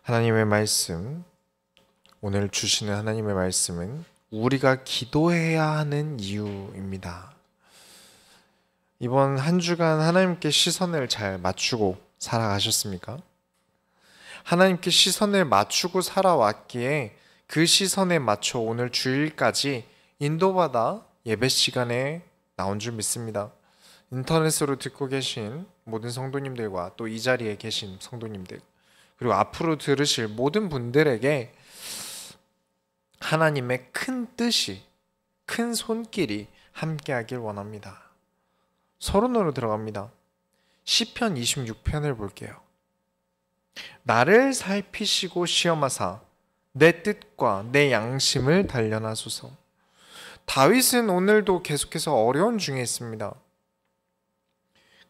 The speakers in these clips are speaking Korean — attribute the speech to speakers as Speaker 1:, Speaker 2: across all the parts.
Speaker 1: 하나님의 말씀, 오늘 주시는 하나님의 말씀은 우리가 기도해야 하는 이유입니다. 이번 한 주간 하나님께 시선을 잘 맞추고 살아가셨습니까? 하나님께 시선을 맞추고 살아왔기에 그 시선에 맞춰 오늘 주일까지 인도받아 예배 시간에 나온 줄 믿습니다. 인터넷으로 듣고 계신 모든 성도님들과 또 이 자리에 계신 성도님들, 그리고 앞으로 들으실 모든 분들에게 하나님의 큰 뜻이, 큰 손길이 함께하길 원합니다. 서론으로 들어갑니다. 시편 26편을 볼게요. 나를 살피시고 시험하사 내 뜻과 내 양심을 단련하소서. 다윗은 오늘도 계속해서 어려운 중에 있습니다.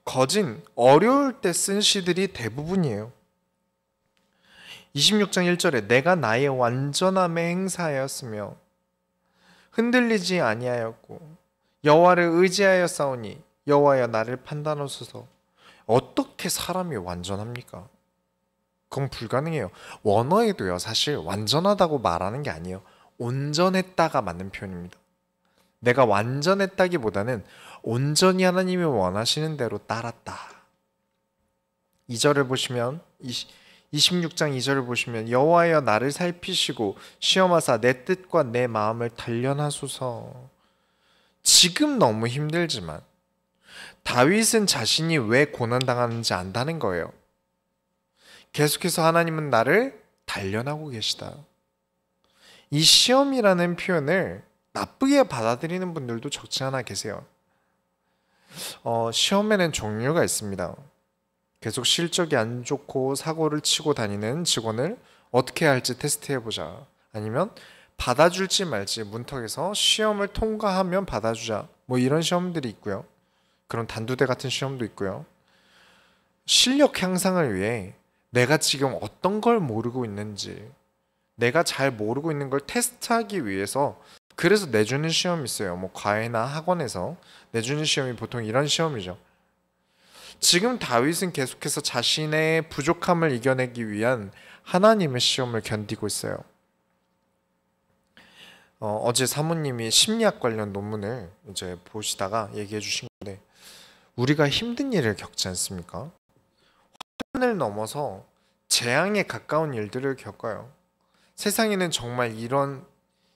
Speaker 1: 거진 어려울 때 쓴 시들이 대부분이에요. 26장 1절에 내가 나의 완전함에 행사하였으며 흔들리지 아니하였고 여호와를 의지하여 싸우니 여호와여 나를 판단하소서. 어떻게 사람이 완전합니까? 그건 불가능해요. 원어에도요, 사실 완전하다고 말하는 게 아니에요. 온전했다가 맞는 표현입니다. 내가 완전했다기보다는 온전히 하나님이 원하시는 대로 따랐다. 2절을 보시면 26장 2절을 보시면 여호와여 나를 살피시고 시험하사 내 뜻과 내 마음을 단련하소서. 지금 너무 힘들지만 다윗은 자신이 왜 고난당하는지 안다는 거예요. 계속해서 하나님은 나를 단련하고 계시다. 이 시험이라는 표현을 나쁘게 받아들이는 분들도 적지 않아 계세요. 시험에는 종류가 있습니다. 계속 실적이 안 좋고 사고를 치고 다니는 직원을 어떻게 해야 할지 테스트해보자. 아니면 받아줄지 말지 문턱에서 시험을 통과하면 받아주자. 뭐 이런 시험들이 있고요. 그런 단두대 같은 시험도 있고요. 실력 향상을 위해 내가 지금 어떤 걸 모르고 있는지, 내가 잘 모르고 있는 걸 테스트하기 위해서 그래서 내주는 시험이 있어요. 뭐 과외나 학원에서 내주는 시험이 보통 이런 시험이죠. 지금 다윗은 계속해서 자신의 부족함을 이겨내기 위한 하나님의 시험을 견디고 있어요. 어제 사모님이 심리학 관련 논문을 이제 보시다가 얘기해 주신 건데, 우리가 힘든 일을 겪지 않습니까? 환난을 넘어서 재앙에 가까운 일들을 겪어요. 세상에는 정말 이런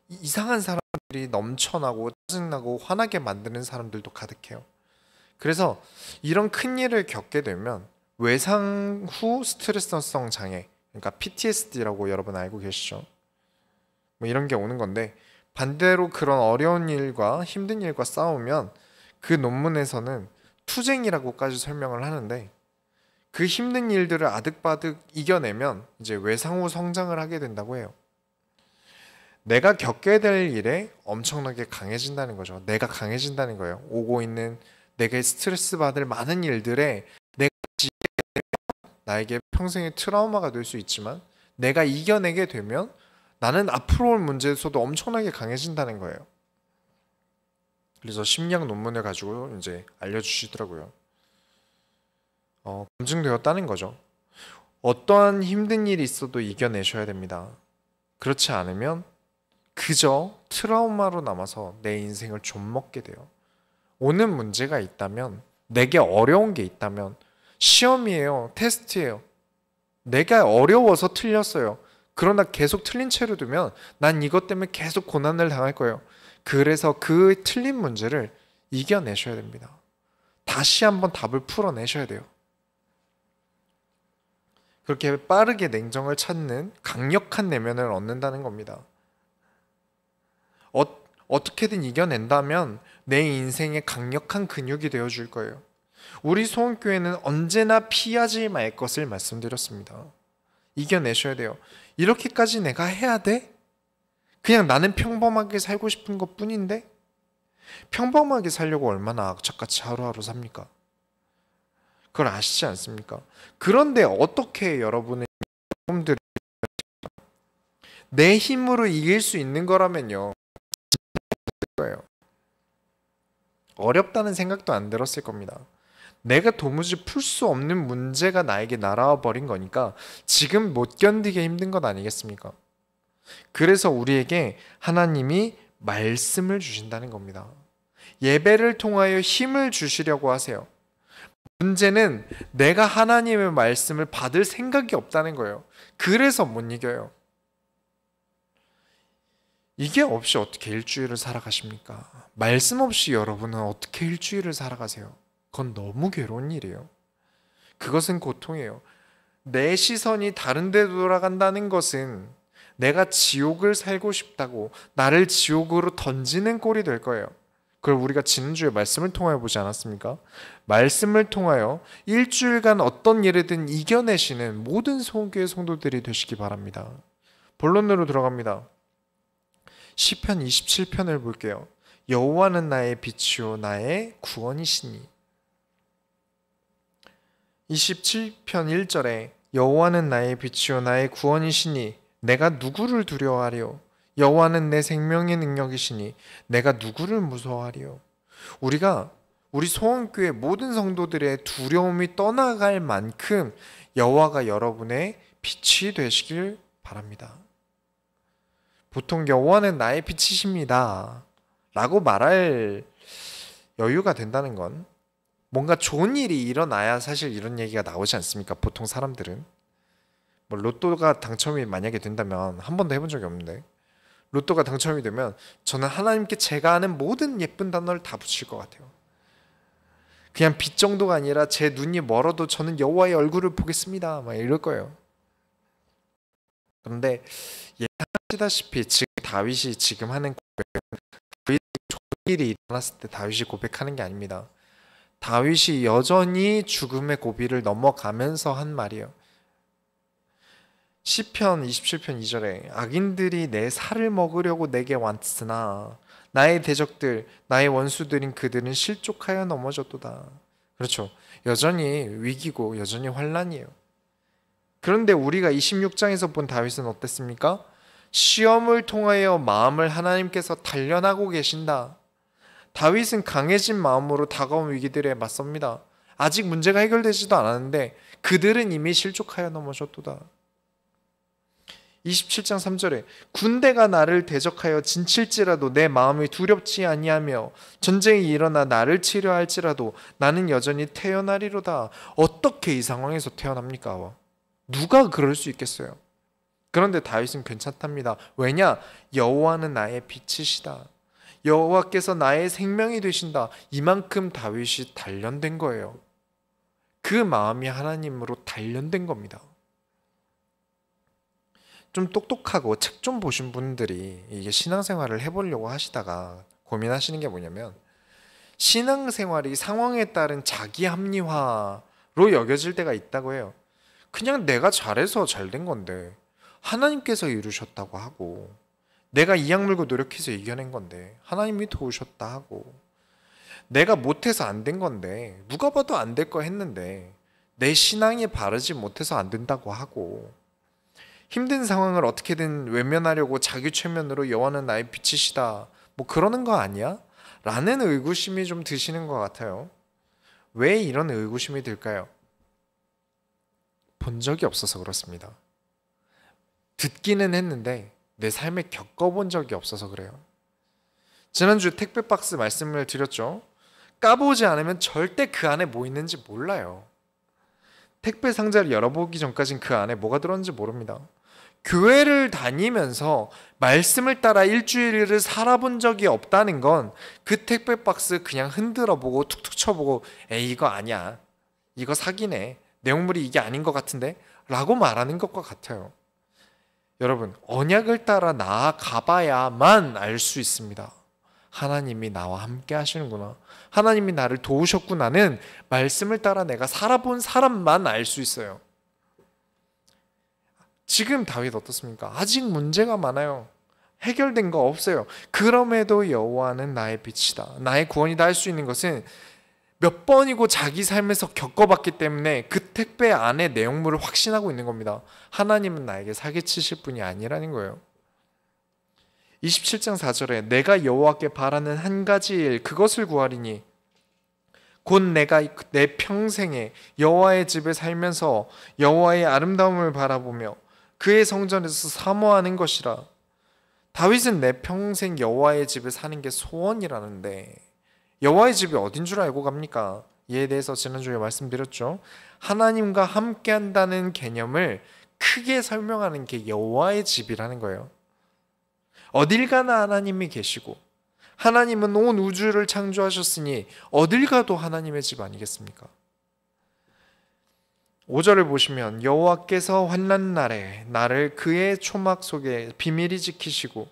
Speaker 1: 이상한 사람들이 넘쳐나고 짜증나고 화나게 만드는 사람들도 가득해요. 그래서 이런 큰 일을 겪게 되면 외상 후 스트레스성 장애, 그러니까 PTSD라고 여러분 알고 계시죠? 뭐 이런 게 오는 건데, 반대로 그런 어려운 일과 힘든 일과 싸우면 그 논문에서는 투쟁이라고까지 설명을 하는데, 그 힘든 일들을 아득바득 이겨내면 이제 외상 후 성장을 하게 된다고 해요. 내가 겪게 될 일에 엄청나게 강해진다는 거죠. 내가 강해진다는 거예요. 오고 있는 내게 스트레스 받을 많은 일들에 내가 나에게 평생의 트라우마가 될 수 있지만 내가 이겨내게 되면 나는 앞으로 올 문제에서도 엄청나게 강해진다는 거예요. 그래서 심리학 논문을 가지고 이제 알려주시더라고요. 검증되었다는 거죠. 어떠한 힘든 일이 있어도 이겨내셔야 됩니다. 그렇지 않으면 그저 트라우마로 남아서 내 인생을 좀먹게 돼요. 오는 문제가 있다면, 내게 어려운 게 있다면 시험이에요. 테스트예요. 내가 어려워서 틀렸어요. 그러나 계속 틀린 채로 두면 난 이것 때문에 계속 고난을 당할 거예요. 그래서 그 틀린 문제를 이겨내셔야 됩니다. 다시 한번 답을 풀어내셔야 돼요. 그렇게 빠르게 냉정을 찾는 강력한 내면을 얻는다는 겁니다. 어떻게든 이겨낸다면 내 인생의 강력한 근육이 되어줄 거예요. 우리 소원교회는 언제나 피하지 말 것을 말씀드렸습니다. 이겨내셔야 돼요. 이렇게까지 내가 해야 돼? 그냥 나는 평범하게 살고 싶은 것 뿐인데? 평범하게 살려고 얼마나 악착같이 하루하루 삽니까? 그걸 아시지 않습니까? 그런데 어떻게 여러분의 꿈들을 내 힘으로 이길 수 있는 거라면요, 거예요. 어렵다는 생각도 안 들었을 겁니다. 내가 도무지 풀 수 없는 문제가 나에게 날아와 버린 거니까 지금 못 견디게 힘든 것 아니겠습니까? 그래서 우리에게 하나님이 말씀을 주신다는 겁니다. 예배를 통하여 힘을 주시려고 하세요. 문제는 내가 하나님의 말씀을 받을 생각이 없다는 거예요. 그래서 못 이겨요. 이게 없이 어떻게 일주일을 살아가십니까? 말씀 없이 여러분은 어떻게 일주일을 살아가세요? 그건 너무 괴로운 일이에요. 그것은 고통이에요. 내 시선이 다른 데 돌아간다는 것은 내가 지옥을 살고 싶다고 나를 지옥으로 던지는 꼴이 될 거예요. 그걸 우리가 지난주에 말씀을 통하여 보지 않았습니까? 말씀을 통하여 일주일간 어떤 일이든 이겨내시는 모든 소교의 성도들이 되시기 바랍니다. 본론으로 들어갑니다. 시편 27편을 볼게요. 여호와는 나의 빛이요 나의 구원이시니. 27편 1절에 여호와는 나의 빛이요 나의 구원이시니 내가 누구를 두려워하리요? 여호와는 내 생명의 능력이시니 내가 누구를 무서워하리요? 우리 소원교회 모든 성도들의 두려움이 떠나갈 만큼 여호와가 여러분의 빛이 되시길 바랍니다. 보통 여호와는 나의 빛이십니다 라고 말할 여유가 된다는 건 뭔가 좋은 일이 일어나야 사실 이런 얘기가 나오지 않습니까? 보통 사람들은 뭐 로또가 당첨이 만약에 된다면 한 번도 해본 적이 없는데 로또가 당첨이 되면 저는 하나님께 제가 아는 모든 예쁜 단어를 다 붙일 것 같아요. 그냥 빛 정도가 아니라 제 눈이 멀어도 저는 여호와의 얼굴을 보겠습니다 막 이럴 거예요. 그런데 예상하시다시피 지금 다윗이 지금 하는 고백은 다윗이 좋은 일이 일어났을 때 다윗이 고백하는 게 아닙니다. 다윗이 여전히 죽음의 고비를 넘어가면서 한 말이에요. 시편 27편 2절에 악인들이 내 살을 먹으려고 내게 왔으나 나의 대적들 나의 원수들인 그들은 실족하여 넘어졌도다. 그렇죠. 여전히 위기고 여전히 환난이에요. 그런데 우리가 26장에서 본 다윗은 어땠습니까? 시험을 통하여 마음을 하나님께서 단련하고 계신다. 다윗은 강해진 마음으로 다가온 위기들에 맞섭니다. 아직 문제가 해결되지도 않았는데 그들은 이미 실족하여 넘어졌도다. 27장 3절에 군대가 나를 대적하여 진칠지라도 내 마음이 두렵지 아니하며 전쟁이 일어나 나를 치려 할지라도 나는 여전히 태어나리로다. 어떻게 이 상황에서 태어납니까? 누가 그럴 수 있겠어요? 그런데 다윗은 괜찮답니다. 왜냐? 여호와는 나의 빛이시다. 여호와께서 나의 생명이 되신다. 이만큼 다윗이 단련된 거예요. 그 마음이 하나님으로 단련된 겁니다. 좀 똑똑하고 책 좀 보신 분들이 이게 신앙생활을 해보려고 하시다가 고민하시는 게 뭐냐면 신앙생활이 상황에 따른 자기 합리화로 여겨질 때가 있다고 해요. 그냥 내가 잘해서 잘 된 건데 하나님께서 이루셨다고 하고 내가 이악 물고 노력해서 이겨낸 건데 하나님이 도우셨다 하고 내가 못해서 안 된 건데 누가 봐도 안 될 거 했는데 내 신앙이 바르지 못해서 안 된다고 하고 힘든 상황을 어떻게든 외면하려고 자기 최면으로 여호와는 나의 빛이시다 뭐 그러는 거 아니야? 라는 의구심이 좀 드시는 것 같아요. 왜 이런 의구심이 들까요? 본 적이 없어서 그렇습니다. 듣기는 했는데 내 삶에 겪어본 적이 없어서 그래요. 지난주 택배 박스 말씀을 드렸죠. 까보지 않으면 절대 그 안에 뭐 있는지 몰라요. 택배 상자를 열어보기 전까진 그 안에 뭐가 들었는지 모릅니다. 교회를 다니면서 말씀을 따라 일주일을 살아본 적이 없다는 건 그 택배 박스 그냥 흔들어보고 툭툭 쳐보고 에이 이거 아니야, 이거 사기네, 내용물이 이게 아닌 것 같은데 라고 말하는 것과 같아요. 여러분, 언약을 따라 나아가봐야만 알 수 있습니다. 하나님이 나와 함께 하시는구나, 하나님이 나를 도우셨구나는 말씀을 따라 내가 살아본 사람만 알 수 있어요. 지금 다윗 어떻습니까? 아직 문제가 많아요. 해결된 거 없어요. 그럼에도 여호와는 나의 빛이다, 나의 구원이다 할 수 있는 것은 몇 번이고 자기 삶에서 겪어봤기 때문에 그 택배 안의 내용물을 확신하고 있는 겁니다. 하나님은 나에게 사기치실 분이 아니라는 거예요. 27장 4절에 내가 여호와께 바라는 한 가지 일 그것을 구하리니 곧 내가 내 평생에 여호와의 집에 살면서 여호와의 아름다움을 바라보며 그의 성전에서 사모하는 것이라. 다윗은 내 평생 여호와의 집에 사는 게 소원이라는데 여호와의 집이 어딘 줄 알고 갑니까? 이에 대해서 지난주에 말씀드렸죠. 하나님과 함께 한다는 개념을 크게 설명하는 게 여호와의 집이라는 거예요. 어딜 가나 하나님이 계시고 하나님은 온 우주를 창조하셨으니 어딜 가도 하나님의 집 아니겠습니까? 5절을 보시면 여호와께서 환난 날에 나를 그의 초막 속에 비밀히 지키시고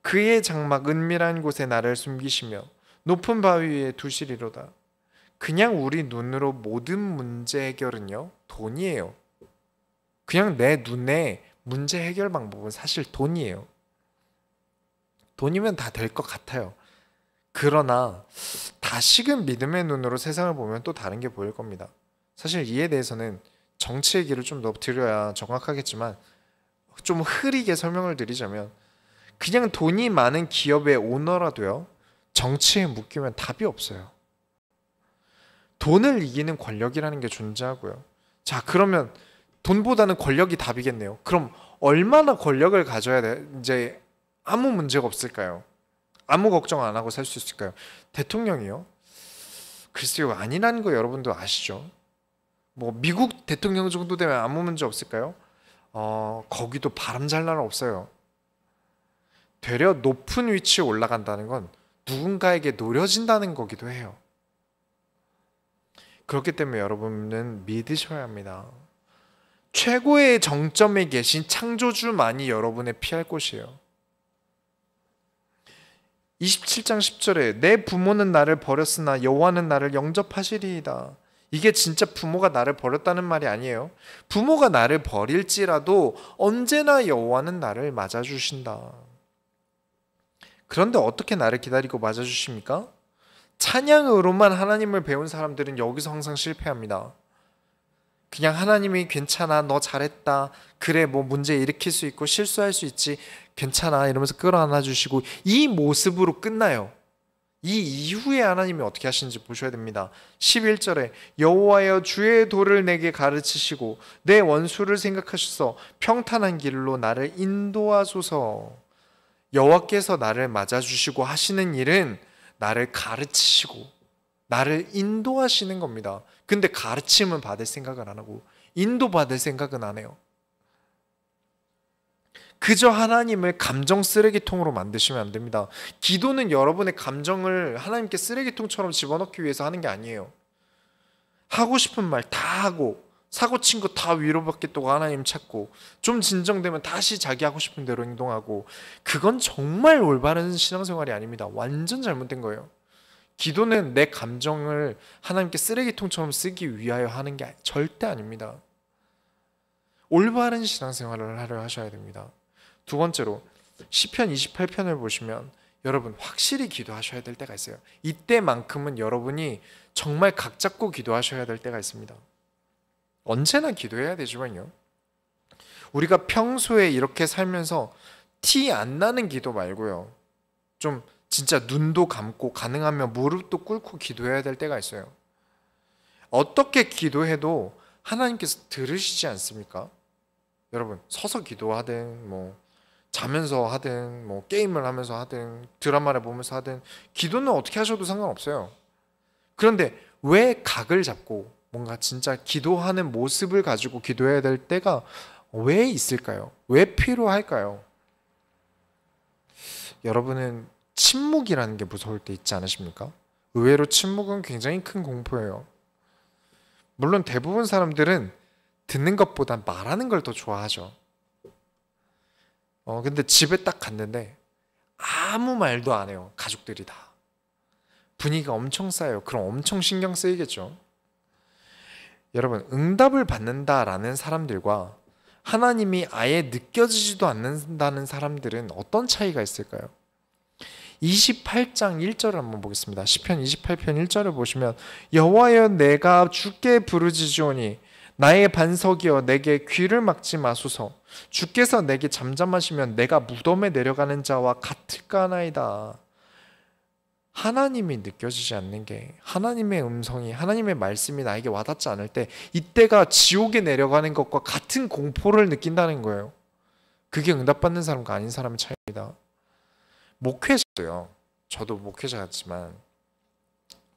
Speaker 1: 그의 장막 은밀한 곳에 나를 숨기시며 높은 바위 위에 두시리로다. 그냥 우리 눈으로 모든 문제 해결은요, 돈이에요. 그냥 내 눈에 문제 해결 방법은 사실 돈이에요. 돈이면 다 될 것 같아요. 그러나 다시금 믿음의 눈으로 세상을 보면 또 다른 게 보일 겁니다. 사실 이에 대해서는 정치 얘기를 좀 더 드려야 정확하겠지만 좀 흐리게 설명을 드리자면 그냥 돈이 많은 기업의 오너라도요, 정치에 묶이면 답이 없어요. 돈을 이기는 권력이라는 게 존재하고요. 자, 그러면 돈보다는 권력이 답이겠네요. 그럼 얼마나 권력을 가져야 돼? 이제 아무 문제가 없을까요? 아무 걱정 안 하고 살 수 있을까요? 대통령이요? 글쎄요, 아니라는 거 여러분도 아시죠? 뭐 미국 대통령 정도 되면 아무 문제 없을까요? 거기도 바람 잘 날 없어요. 되려 높은 위치에 올라간다는 건 누군가에게 노려진다는 거기도 해요. 그렇기 때문에 여러분은 믿으셔야 합니다. 최고의 정점에 계신 창조주만이 여러분의 피할 곳이에요. 27장 10절에 내 부모는 나를 버렸으나 여호와는 나를 영접하시리이다. 이게 진짜 부모가 나를 버렸다는 말이 아니에요. 부모가 나를 버릴지라도 언제나 여호와는 나를 맞아주신다. 그런데 어떻게 나를 기다리고 맞아주십니까? 찬양으로만 하나님을 배운 사람들은 여기서 항상 실패합니다. 그냥 하나님이 괜찮아, 너 잘했다, 그래 뭐 문제 일으킬 수 있고 실수할 수 있지, 괜찮아 이러면서 끌어안아 주시고 이 모습으로 끝나요. 이 이후에 하나님이 어떻게 하시는지 보셔야 됩니다. 11절에 여호와여 주의 도를 내게 가르치시고 내 원수를 생각하셔서 평탄한 길로 나를 인도하소서. 여호와께서 나를 맞아주시고 하시는 일은 나를 가르치시고 나를 인도하시는 겁니다. 근데 가르침은 받을 생각을 안 하고 인도받을 생각은 안 해요. 그저 하나님을 감정 쓰레기통으로 만드시면 안 됩니다. 기도는 여러분의 감정을 하나님께 쓰레기통처럼 집어넣기 위해서 하는 게 아니에요. 하고 싶은 말 다 하고 사고 친 거 다 위로받겠다고 하나님 찾고 좀 진정되면 다시 자기 하고 싶은 대로 행동하고, 그건 정말 올바른 신앙생활이 아닙니다. 완전 잘못된 거예요. 기도는 내 감정을 하나님께 쓰레기통처럼 쓰기 위하여 하는 게 절대 아닙니다. 올바른 신앙생활을 하려 하셔야 됩니다. 두 번째로 시편 28편을 보시면 여러분 확실히 기도하셔야 될 때가 있어요. 이때만큼은 여러분이 정말 각 잡고 기도하셔야 될 때가 있습니다. 언제나 기도해야 되지만요, 우리가 평소에 이렇게 살면서 티 안 나는 기도 말고요, 좀 진짜 눈도 감고 가능하면 무릎도 꿇고 기도해야 될 때가 있어요. 어떻게 기도해도 하나님께서 들으시지 않습니까? 여러분 서서 기도하든 뭐 자면서 하든 뭐 게임을 하면서 하든 드라마를 보면서 하든 기도는 어떻게 하셔도 상관없어요. 그런데 왜 각을 잡고 뭔가 진짜 기도하는 모습을 가지고 기도해야 될 때가 왜 있을까요? 왜 필요할까요? 여러분은 침묵이라는 게 무서울 때 있지 않으십니까? 의외로 침묵은 굉장히 큰 공포예요. 물론 대부분 사람들은 듣는 것보다 말하는 걸 더 좋아하죠. 근데 집에 딱 갔는데 아무 말도 안 해요. 가족들이 다. 분위기가 엄청 싸요. 그럼 엄청 신경 쓰이겠죠. 여러분 응답을 받는다라는 사람들과 하나님이 아예 느껴지지도 않는다는 사람들은 어떤 차이가 있을까요? 28장 1절을 한번 보겠습니다. 시편 28편 1절을 보시면 여호와여 내가 주께 부르짖으오니 나의 반석이여 내게 귀를 막지 마소서. 주께서 내게 잠잠하시면 내가 무덤에 내려가는 자와 같을까 하나이다. 하나님이 느껴지지 않는 게, 하나님의 음성이, 하나님의 말씀이 나에게 와닿지 않을 때, 이때가 지옥에 내려가는 것과 같은 공포를 느낀다는 거예요. 그게 응답받는 사람과 아닌 사람의 차이입니다. 목회자도요. 저도 목회자였지만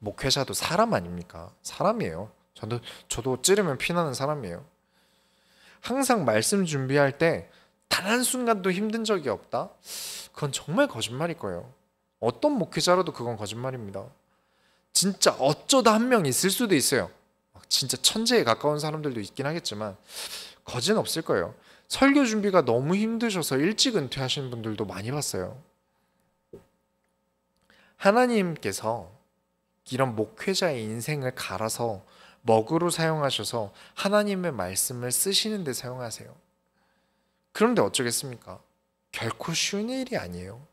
Speaker 1: 목회자도 사람 아닙니까? 사람이에요. 저도 찌르면 피나는 사람이에요. 항상 말씀 준비할 때 단 한순간도 힘든 적이 없다? 그건 정말 거짓말일 거예요. 어떤 목회자라도 그건 거짓말입니다. 진짜 어쩌다 한 명 있을 수도 있어요. 진짜 천재에 가까운 사람들도 있긴 하겠지만 거진 없을 거예요. 설교 준비가 너무 힘드셔서 일찍 은퇴하시는 분들도 많이 봤어요. 하나님께서 이런 목회자의 인생을 갈아서 먹으로 사용하셔서 하나님의 말씀을 쓰시는 데 사용하세요. 그런데 어쩌겠습니까? 결코 쉬운 일이 아니에요.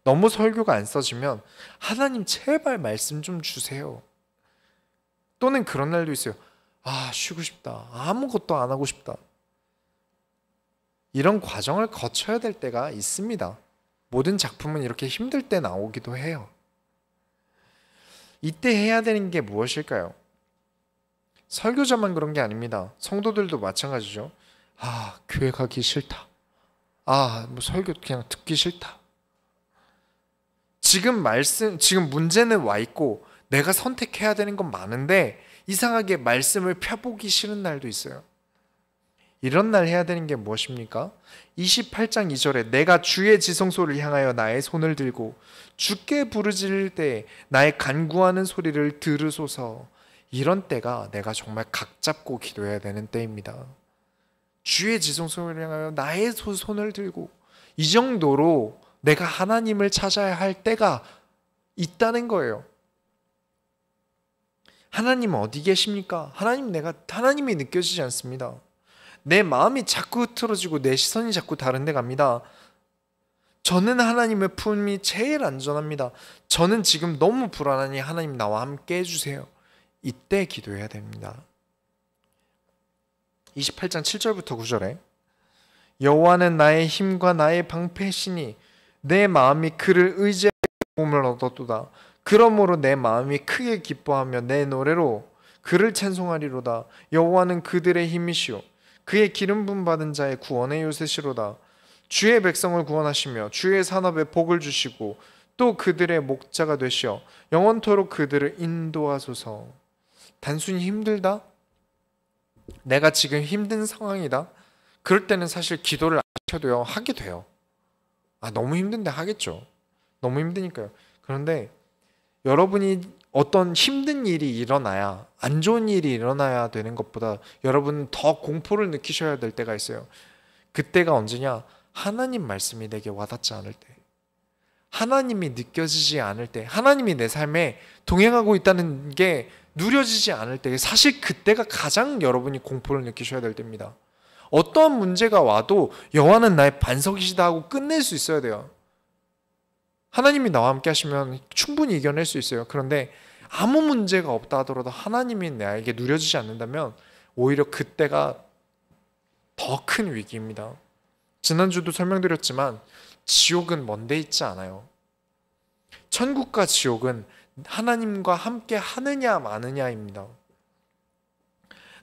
Speaker 1: 너무 설교가 안 써지면 하나님 제발 말씀 좀 주세요. 또는 그런 날도 있어요. 쉬고 싶다. 아무것도 안 하고 싶다. 이런 과정을 거쳐야 될 때가 있습니다. 모든 작품은 이렇게 힘들 때 나오기도 해요. 이때 해야 되는 게 무엇일까요? 설교자만 그런 게 아닙니다. 성도들도 마찬가지죠. 교회 가기 싫다. 설교 그냥 듣기 싫다. 지금 문제는 와 있고 내가 선택해야 되는 건 많은데 이상하게 말씀을 펴보기 싫은 날도 있어요. 이런 날 해야 되는 게 무엇입니까? 28장 2절에 내가 주의 지성소를 향하여 나의 손을 들고 주께 부르짖을 때 나의 간구하는 소리를 들으소서. 이런 때가 내가 정말 각 잡고 기도해야 되는 때입니다. 주의 지성소를 향하여 나의 손을 들고, 이 정도로 내가 하나님을 찾아야 할 때가 있다는 거예요. 하나님 어디 계십니까? 하나님이 느껴지지 않습니다. 내 마음이 자꾸 흐트러지고 내 시선이 자꾸 다른 데 갑니다. 저는 하나님의 품이 제일 안전합니다. 저는 지금 너무 불안하니 하나님 나와 함께 해주세요. 이때 기도해야 됩니다. 28장 7절부터 9절에 여호와는 나의 힘과 나의 방패시니 내 마음이 그를 의지하여 도움을 얻었도다. 그러므로 내 마음이 크게 기뻐하며 내 노래로 그를 찬송하리로다. 여호와는 그들의 힘이시오 그의 기름 부음 받은 자의 구원의 요새시로다. 주의 백성을 구원하시며 주의 산업에 복을 주시고 또 그들의 목자가 되시어 영원토록 그들을 인도하소서. 단순히 힘들다? 내가 지금 힘든 상황이다? 그럴 때는 사실 기도를 안 시켜도요 하게 돼요. 너무 힘든데 하겠죠. 너무 힘드니까요. 그런데 여러분이 어떤 힘든 일이 일어나야, 안 좋은 일이 일어나야 되는 것보다 여러분은 더 공포를 느끼셔야 될 때가 있어요. 그때가 언제냐? 하나님 말씀이 내게 와닿지 않을 때, 하나님이 느껴지지 않을 때, 하나님이 내 삶에 동행하고 있다는 게 누려지지 않을 때, 사실 그때가 가장 여러분이 공포를 느끼셔야 될 때입니다. 어떠한 문제가 와도 여호와는 나의 반석이시다 하고 끝낼 수 있어야 돼요. 하나님이 나와 함께 하시면 충분히 이겨낼 수 있어요. 그런데 아무 문제가 없다 하더라도 하나님이 나에게 누려지지 않는다면 오히려 그때가 더 큰 위기입니다. 지난주도 설명드렸지만 지옥은 먼데 있지 않아요. 천국과 지옥은 하나님과 함께 하느냐 마느냐입니다.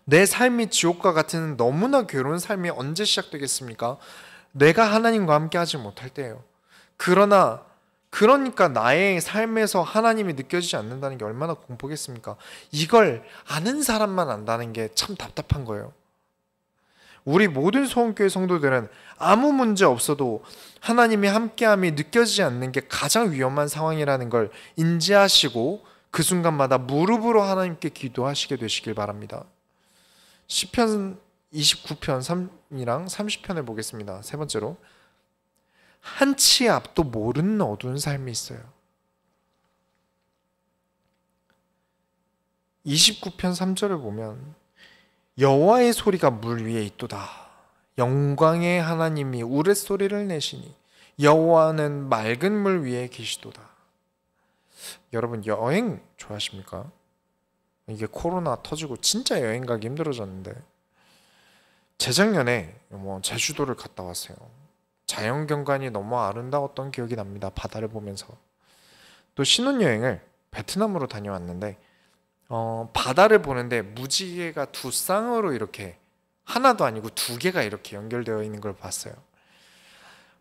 Speaker 1: 내 삶이 지옥과 같은 너무나 괴로운 삶이 언제 시작되겠습니까? 내가 하나님과 함께 하지 못할 때예요. 그러니까 나의 삶에서 하나님이 느껴지지 않는다는 게 얼마나 공포겠습니까? 이걸 아는 사람만 안다는 게 참 답답한 거예요. 우리 모든 소원교회 성도들은 아무 문제 없어도 하나님이 함께함이 느껴지지 않는 게 가장 위험한 상황이라는 걸 인지하시고 그 순간마다 무릎으로 하나님께 기도하시게 되시길 바랍니다. 시편 29편 3이랑 30편을 보겠습니다. 세 번째로, 한치 앞도 모르는 어두운 삶이 있어요. 29편 3절을 보면 여호와의 소리가 물 위에 있도다. 영광의 하나님이 우레소리를 내시니 여호와는 맑은 물 위에 계시도다. 여러분 여행 좋아하십니까? 이게 코로나 터지고 진짜 여행 가기 힘들어졌는데 재작년에 제주도를 갔다 왔어요. 자연경관이 너무 아름다웠던 기억이 납니다. 바다를 보면서 또 신혼여행을 베트남으로 다녀왔는데 바다를 보는데 무지개가 두 쌍으로 이렇게 하나도 아니고 두 개가 이렇게 연결되어 있는 걸 봤어요.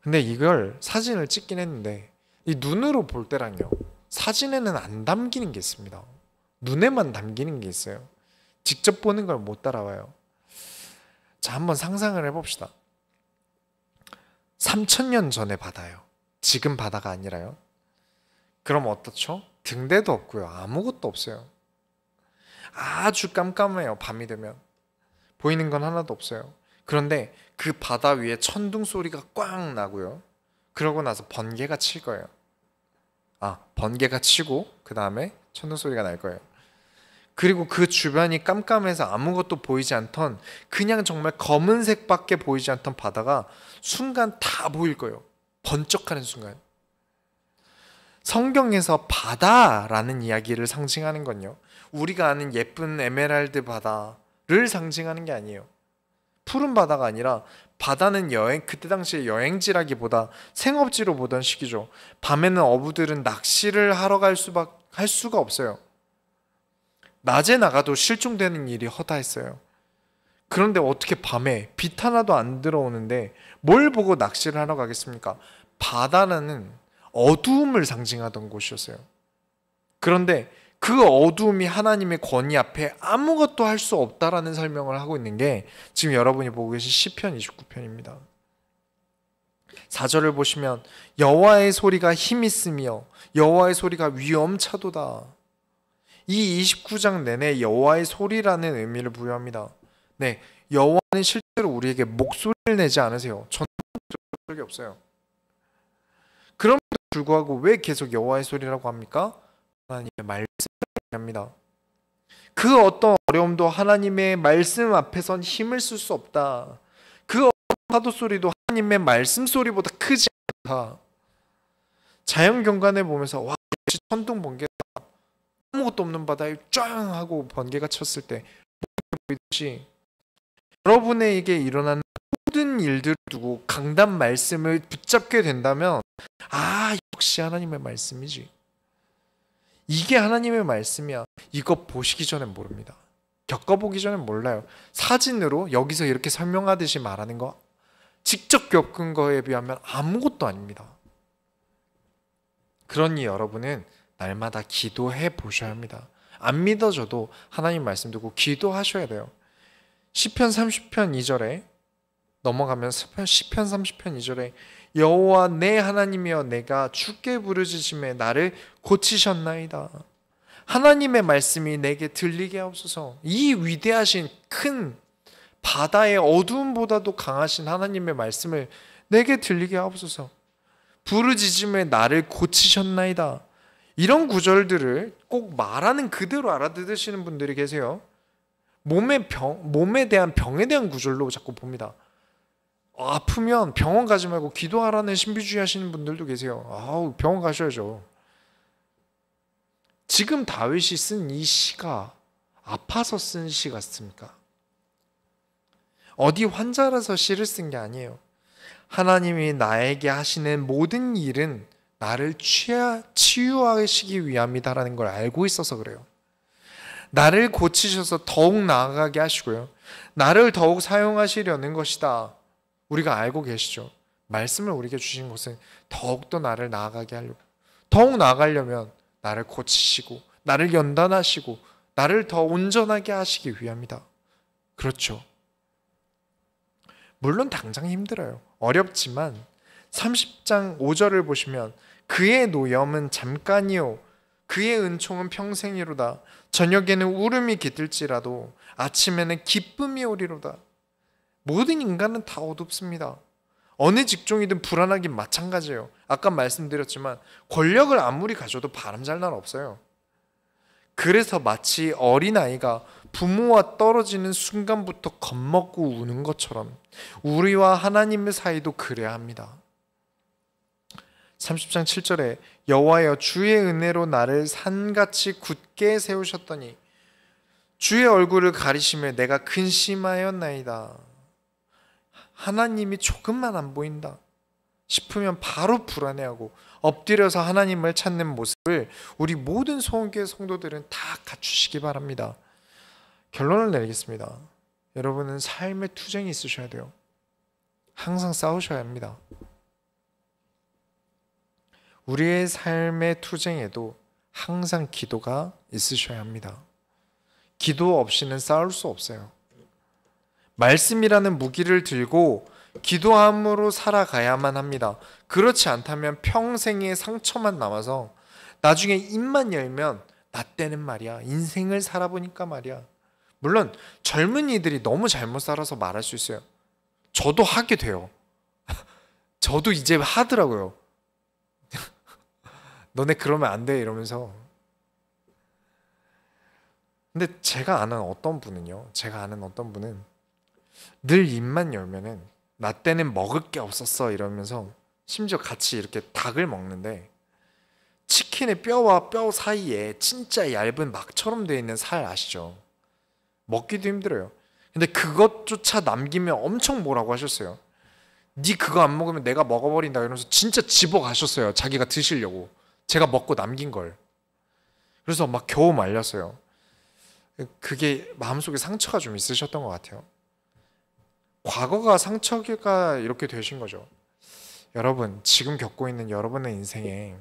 Speaker 1: 근데 이걸 사진을 찍긴 했는데 이 눈으로 볼 때랑요, 사진에는 안 담기는 게 있습니다. 눈에만 담기는 게 있어요. 직접 보는 걸 못 따라와요. 자, 한번 상상을 해봅시다. 3000년 전의 바다요. 지금 바다가 아니라요. 그럼 어떻죠? 등대도 없고요. 아무것도 없어요. 아주 깜깜해요. 밤이 되면. 보이는 건 하나도 없어요. 그런데 그 바다 위에 천둥 소리가 꽝 나고요. 그러고 나서 번개가 칠 거예요. 번개가 치고 그 다음에 천둥 소리가 날 거예요. 그리고 그 주변이 깜깜해서 아무것도 보이지 않던, 그냥 정말 검은색밖에 보이지 않던 바다가 순간 다 보일 거예요. 번쩍하는 순간. 성경에서 바다라는 이야기를 상징하는 건요, 우리가 아는 예쁜 에메랄드 바다를 상징하는 게 아니에요. 푸른 바다가 아니라, 바다는 그때 당시에 여행지라기보다 생업지로 보던 시기죠. 밤에는 어부들은 낚시를 하러 할 수가 없어요. 낮에 나가도 실종되는 일이 허다했어요. 그런데 어떻게 밤에 빛 하나도 안 들어오는데 뭘 보고 낚시를 하러 가겠습니까? 바다는 어두움을 상징하던 곳이었어요. 그런데 그 어두움이 하나님의 권위 앞에 아무것도 할 수 없다라는 설명을 하고 있는 게 지금 여러분이 보고 계신 시편 29편입니다. 4절을 보시면 여호와의 소리가 힘있으며 여호와의 소리가 위엄차도다. 이 29장 내내 여호와의 소리라는 의미를 부여합니다. 네, 여호와는 실제로 우리에게 목소리를 내지 않으세요. 저는 적이 없어요. 그럼에도 불구하고 왜 계속 여호와의 소리라고 합니까? 하나님의 말씀을 합니다. 그 어떤 어려움도 하나님의 말씀 앞에선 힘을 쓸 수 없다. 그 어떤 파도 소리도 하나님의 말씀 소리보다 크지 않다. 자연 경관을 보면서 와, 역시 천둥 번개다. 아무것도 없는 바다에 쫙 하고 번개가 쳤을 때 보이듯이 여러분에게 일어나는 모든 일들을 두고 강단 말씀을 붙잡게 된다면, 역시 하나님의 말씀이지, 이게 하나님의 말씀이야, 이거 보시기 전엔 모릅니다. 겪어보기 전엔 몰라요. 사진으로 여기서 이렇게 설명하듯이 말하는 거, 직접 겪은 거에 비하면 아무것도 아닙니다. 그러니 여러분은 날마다 기도해 보셔야 합니다. 안 믿어져도 하나님 말씀 듣고 기도하셔야 돼요. 시편 30편 2절에 넘어가면 시편 30편 2절에 여호와 내 하나님이여 내가 주께 부르짖음에 나를 고치셨나이다. 하나님의 말씀이 내게 들리게 하옵소서. 이 위대하신 큰 바다의 어두움보다도 강하신 하나님의 말씀을 내게 들리게 하옵소서. 부르짖음에 나를 고치셨나이다. 이런 구절들을 꼭 말하는 그대로 알아들으시는 분들이 계세요. 몸에 대한 병에 대한 구절로 자꾸 봅니다. 아프면 병원 가지 말고 기도하라는 신비주의 하시는 분들도 계세요. 병원 가셔야죠. 지금 다윗이 쓴 이 시가 아파서 쓴 시 같습니까? 어디 환자라서 시를 쓴 게 아니에요. 하나님이 나에게 하시는 모든 일은 나를 치유하시기 위함이다라는 걸 알고 있어서 그래요. 나를 고치셔서 더욱 나아가게 하시고요, 나를 더욱 사용하시려는 것이다. 우리가 알고 계시죠? 말씀을 우리에게 주신 것은 더욱더 나를 나아가게 하려고, 더욱 나아가려면 나를 고치시고 나를 연단하시고 나를 더 온전하게 하시기 위함이다. 그렇죠. 물론 당장 힘들어요. 어렵지만 30장 5절을 보시면 그의 노염은 잠깐이요 그의 은총은 평생이로다. 저녁에는 울음이 깃들지라도 아침에는 기쁨이 오리로다. 모든 인간은 다 어둡습니다. 어느 직종이든 불안하긴 마찬가지예요. 아까 말씀드렸지만 권력을 아무리 가져도 바람잘 날 없어요. 그래서 마치 어린아이가 부모와 떨어지는 순간부터 겁먹고 우는 것처럼 우리와 하나님의 사이도 그래야 합니다. 30장 7절에 여호와여 주의 은혜로 나를 산같이 굳게 세우셨더니 주의 얼굴을 가리심에 내가 근심하였나이다. 하나님이 조금만 안 보인다. 싶으면 바로 불안해하고 엎드려서 하나님을 찾는 모습을 우리 모든 소원교회 성도들은 다 갖추시기 바랍니다. 결론을 내리겠습니다. 여러분은 삶의 투쟁이 있으셔야 돼요. 항상 싸우셔야 합니다. 우리의 삶의 투쟁에도 항상 기도가 있으셔야 합니다. 기도 없이는 싸울 수 없어요. 말씀이라는 무기를 들고 기도함으로 살아가야만 합니다. 그렇지 않다면 평생의 상처만 남아서 나중에 입만 열면 나 때는 말이야, 인생을 살아보니까 말이야. 물론 젊은이들이 너무 잘못 살아서 말할 수 있어요. 저도 하게 돼요. 저도 이제 하더라고요. 너네 그러면 안 돼 이러면서. 근데 제가 아는 어떤 분은 늘 입만 열면은 나 때는 먹을 게 없었어 이러면서 심지어 같이 이렇게 닭을 먹는데 치킨의 뼈와 뼈 사이에 진짜 얇은 막처럼 되어 있는 살 아시죠? 먹기도 힘들어요. 근데 그것조차 남기면 엄청 뭐라고 하셨어요. 니 그거 안 먹으면 내가 먹어버린다 이러면서 진짜 집어가셨어요. 자기가 드시려고. 제가 먹고 남긴 걸. 그래서 막 겨우 말렸어요. 그게 마음속에 상처가 좀 있으셨던 것 같아요. 과거가 상처가 이렇게 되신 거죠. 여러분, 지금 겪고 있는 여러분의 인생에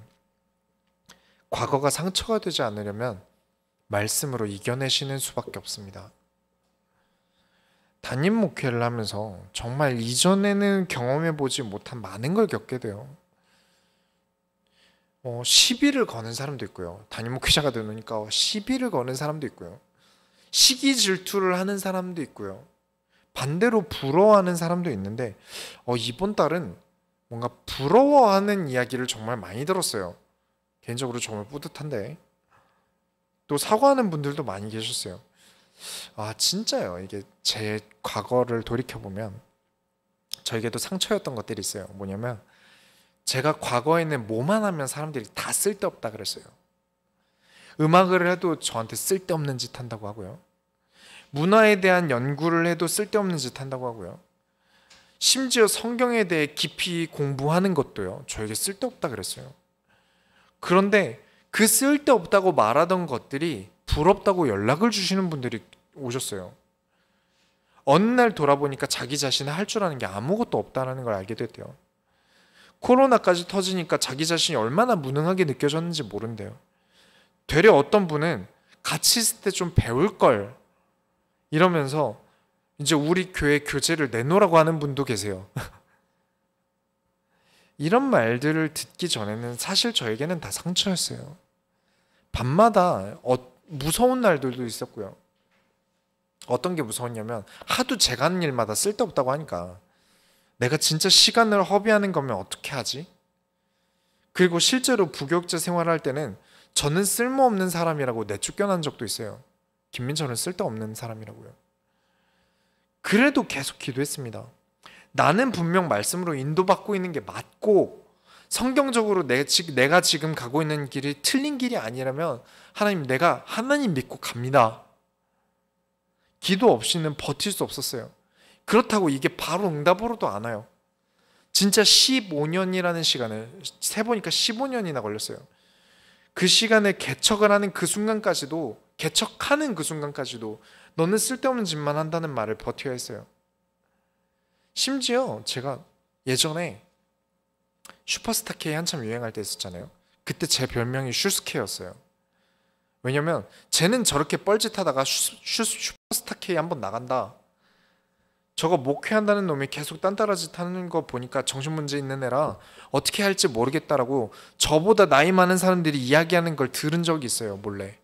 Speaker 1: 과거가 상처가 되지 않으려면 말씀으로 이겨내시는 수밖에 없습니다. 담임 목회를 하면서 정말 이전에는 경험해보지 못한 많은 걸 겪게 돼요. 시비를 거는 사람도 있고요. 담임 목회자가 되니까 시비를 거는 사람도 있고요. 시기 질투를 하는 사람도 있고요. 반대로 부러워하는 사람도 있는데 이번 달은 뭔가 부러워하는 이야기를 정말 많이 들었어요. 개인적으로 정말 뿌듯한데 또 사과하는 분들도 많이 계셨어요. 진짜요. 이게 제 과거를 돌이켜보면 저에게도 상처였던 것들이 있어요. 뭐냐면 제가 과거에는 뭐만 하면 사람들이 다 쓸데없다 그랬어요. 음악을 해도 저한테 쓸데없는 짓 한다고 하고요. 문화에 대한 연구를 해도 쓸데없는 짓 한다고 하고요. 심지어 성경에 대해 깊이 공부하는 것도요, 저에게 쓸데없다 그랬어요. 그런데 그 쓸데없다고 말하던 것들이 부럽다고 연락을 주시는 분들이 오셨어요. 어느 날 돌아보니까 자기 자신은 할 줄 아는 게 아무것도 없다는 걸 알게 됐대요. 코로나까지 터지니까 자기 자신이 얼마나 무능하게 느껴졌는지 모른대요. 되려 어떤 분은 같이 있을 때 좀 배울 걸 이러면서 이제 우리 교회 교재를 내놓으라고 하는 분도 계세요. 이런 말들을 듣기 전에는 사실 저에게는 다 상처였어요. 밤마다 무서운 날들도 있었고요. 어떤 게 무서웠냐면 하도 제가 하는 일마다 쓸데없다고 하니까 내가 진짜 시간을 허비하는 거면 어떻게 하지? 그리고 실제로 부교육자 생활할 때는 저는 쓸모없는 사람이라고 내쫓겨난 적도 있어요. 김민철은 쓸데없는 사람이라고요. 그래도 계속 기도했습니다. 나는 분명 말씀으로 인도받고 있는 게 맞고 성경적으로 내가 지금 가고 있는 길이 틀린 길이 아니라면 하나님, 내가 하나님 믿고 갑니다. 기도 없이는 버틸 수 없었어요. 그렇다고 이게 바로 응답으로도 안 와요. 진짜 15년이라는 시간을 세보니까 15년이나 걸렸어요. 그 시간에 개척하는 그 순간까지도 너는 쓸데없는 짓만 한다는 말을 버텨야 했어요. 심지어 제가 예전에 슈퍼스타 K 한참 유행할 때 있었잖아요. 그때 제 별명이 슈스케였어요. 왜냐면 쟤는 저렇게 뻘짓하다가 슈퍼스타 K 한번 나간다. 저거 목회한다는 놈이 계속 딴따라짓 하는 거 보니까 정신문제 있는 애라 어떻게 할지 모르겠다라고 저보다 나이 많은 사람들이 이야기하는 걸 들은 적이 있어요, 몰래.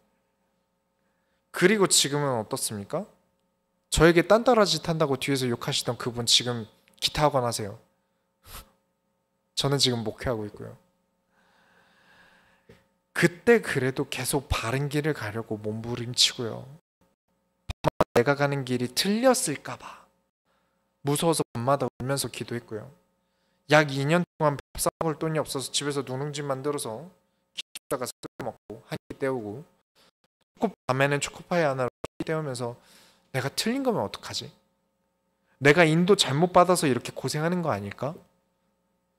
Speaker 1: 그리고 지금은 어떻습니까? 저에게 딴따라짓 한다고 뒤에서 욕하시던 그분 지금 기타 학원 하세요. 저는 지금 목회하고 있고요. 그때 그래도 계속 바른 길을 가려고 몸부림치고요. 내가 가는 길이 틀렸을까봐 무서워서 밤마다 울면서 기도했고요. 약 2년 동안 밥 사 먹을 돈이 없어서 집에서 누룽지 만들어서 기다가 먹고 한 끼 때우고 밤에는 초코파이 하나로 때우면서 내가 틀린 거면 어떡하지? 내가 인도 잘못 받아서 이렇게 고생하는 거 아닐까?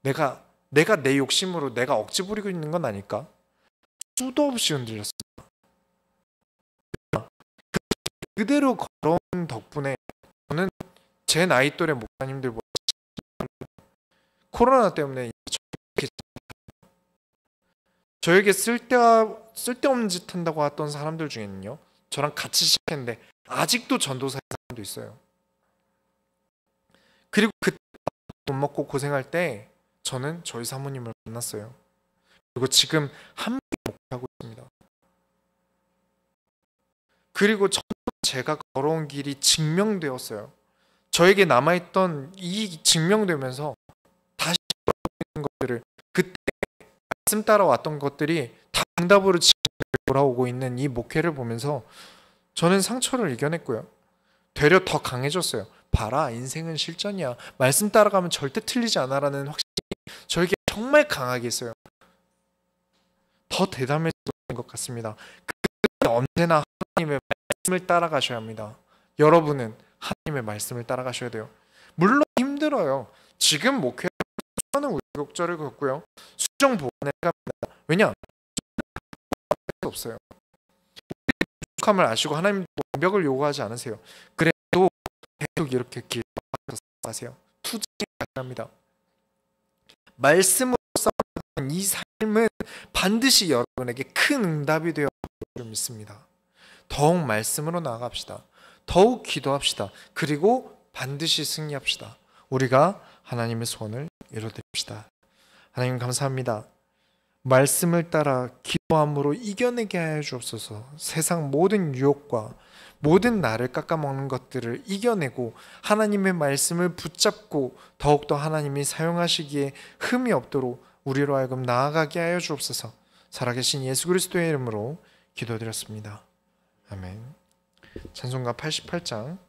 Speaker 1: 내가 내 욕심으로 내가 억지 부리고 있는 건 아닐까? 수도 없이 흔들렸습니다. 그대로 걸어온 덕분에 저는 제 나이 또래 목사님들보다 코로나 때문에 저에게 쓸데없는 짓 한다고 했던 사람들 중에는요, 저랑 같이 시작했는데 아직도 전도사의 사람도 있어요. 그리고 그때 돈 먹고 고생할 때 저는 저희 사모님을 만났어요. 그리고 지금 함께 목회하고 있습니다. 그리고 제가 걸어온 길이 증명되었어요. 저에게 남아있던 이 증명되면서 다시 걸어오는 것들을, 그때 말씀 따라왔던 것들이 다 응답으로 지금 돌아오고 있는 이 목회를 보면서 저는 상처를 이겨냈고요. 되려 더 강해졌어요. 봐라, 인생은 실전이야. 말씀 따라가면 절대 틀리지 않아라는 확신이 저에게 정말 강하게 있어요. 더 대담해진 것 같습니다. 언제나 하나님의 말씀을 따라가셔야 합니다. 여러분은 하나님의 말씀을 따라가셔야 돼요. 물론 힘들어요. 지금 목회는 수많은 우여곡절을 겪고요. 수정 보완을 해갑니다. 왜냐? 없어요. 부족함을 아시고 하나님 완벽을 요구하지 않으세요. 그래도 계속 이렇게 길하세요. 투쟁해야 합니다. 말씀으로 싸우는 이 삶은 반드시 여러분에게 큰 응답이 되어 줄 믿습니다. 더욱 말씀으로 나아갑시다. 더욱 기도합시다. 그리고 반드시 승리합시다. 우리가 하나님의 소원을 이루어드립시다. 하나님 감사합니다. 말씀을 따라 기도함으로 이겨내게 하여 주옵소서. 세상 모든 유혹과 모든 나를 깎아먹는 것들을 이겨내고 하나님의 말씀을 붙잡고 더욱더 하나님이 사용하시기에 흠이 없도록 우리로 하여금 나아가게 하여 주옵소서. 살아계신 예수 그리스도의 이름으로 기도드렸습니다. 아멘. 찬송가 88장